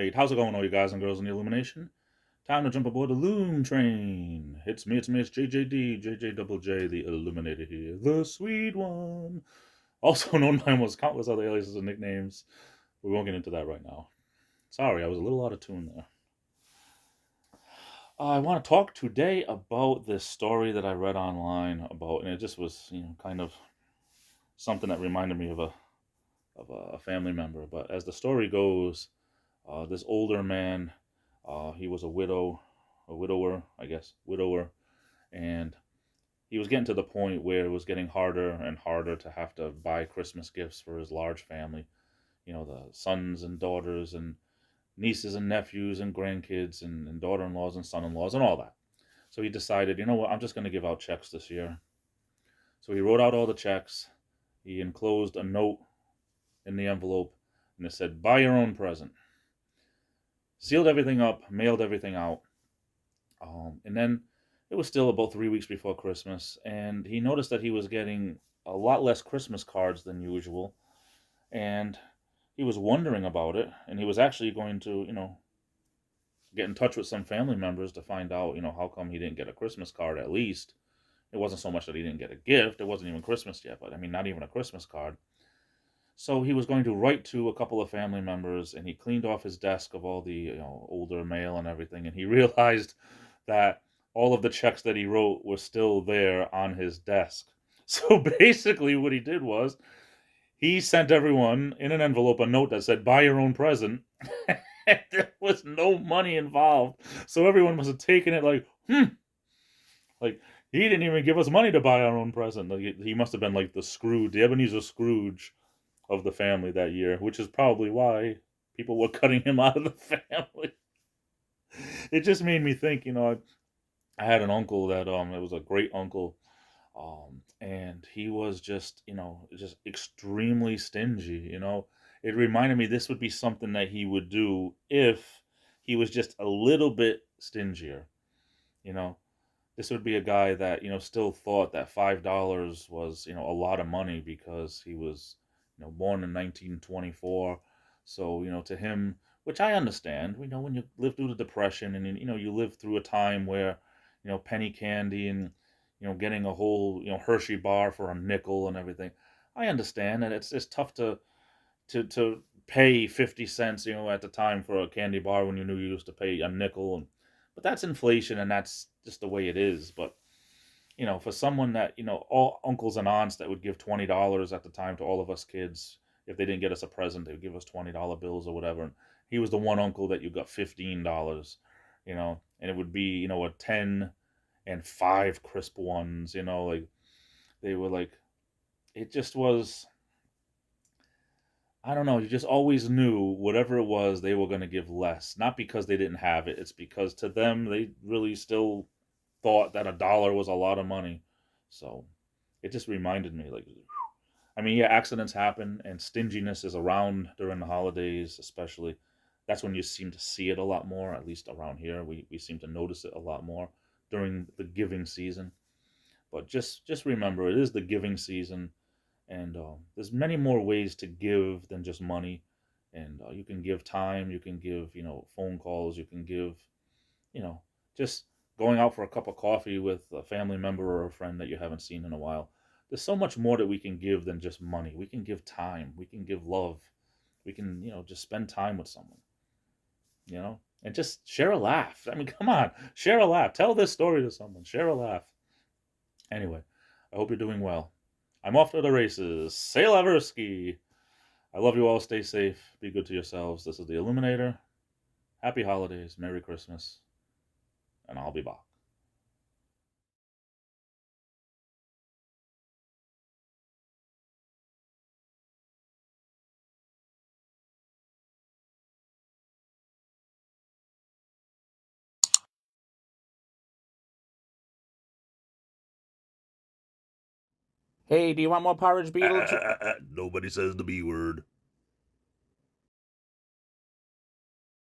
TTV1808. How's it going, all you guys and girls in the Illumination? Time to jump aboard the Loom Train. It's JJD, JJ Double J, the Illuminator here, the sweet one. Also known by almost countless other aliases and nicknames. We won't get into that right now. Sorry, I was a little out of tune there. I want to talk today about this story that I read online about, and it just was, kind of something that reminded me of a family member. But as the story goes, this older man, he was a widower, I guess, and he was getting to the point where it was getting harder and harder to have to buy Christmas gifts for his large family. The sons and daughters and nieces and nephews and grandkids and daughter-in-laws and son-in-laws and all that. So he decided, you know what, I'm just going to give out checks this year. So he wrote out all the checks. He enclosed a note in the envelope, and it said, "Buy your own present." Sealed everything up, mailed everything out. And then it was still about 3 weeks before Christmas, and he noticed that he was getting a lot less Christmas cards than usual, and he was wondering about it, and he was actually going to, get in touch with some family members to find out, how come he didn't get a Christmas card at least. It wasn't so much that he didn't get a gift, it wasn't even Christmas yet, but I mean, not even a Christmas card. So he was going to write to a couple of family members, and he cleaned off his desk of all the older mail and everything, and he realized that all of the checks that he wrote were still there on his desk. So basically, what he did was he sent everyone in an envelope a note that said, "Buy your own present." There was no money involved, so everyone must have taken it like he didn't even give us money to buy our own present. Like he must have been like the Ebenezer Scrooge of the family that year, which is probably why people were cutting him out of the family. It just made me think, I had an uncle that it was a great uncle, and he was just, just extremely stingy, It reminded me this would be something that he would do if he was just a little bit stingier, you know. This would be a guy that, still thought that $5 was, a lot of money because he was, born in 1924. So, to him, which I understand, when you live through the Depression and, you live through a time where, penny candy and, getting a whole, Hershey bar for a nickel and everything. I understand that it's tough to pay 50 cents, at the time for a candy bar when you knew you used to pay a nickel. But that's inflation and that's just the way it is. But, for someone that, all uncles and aunts that would give $20 at the time to all of us kids, if they didn't get us a present, they would give us $20 bills or whatever. And he was the one uncle that you got $15, and it would be, a 10 and 5 crisp ones, like they were like, it just was, I don't know, you just always knew whatever it was, they were going to give less. Not because they didn't have it, it's because to them, they really still thought that $1 was a lot of money. So it just reminded me, like, I mean, yeah, accidents happen and stinginess is around during the holidays, especially. That's when you seem to see it a lot more, at least around here. We seem to notice it a lot more during the giving season. But just remember, it is the giving season, and there's many more ways to give than just money. And you can give time, you can give phone calls, you can give just going out for a cup of coffee with a family member or a friend that you haven't seen in a while. There's so much more that we can give than just money. We can give time, we can give love, we can just spend time with someone, and just share a laugh. I mean, come on, share a laugh. Tell this story to someone, share a laugh. Anyway, I hope you're doing well. I'm off to the races. Sail Everski. I love you all. Stay safe. Be good to yourselves. This is the Illuminator. Happy holidays. Merry Christmas. And I'll be back. Hey, do you want more porridge, Beetlejuice? Nobody says the B word.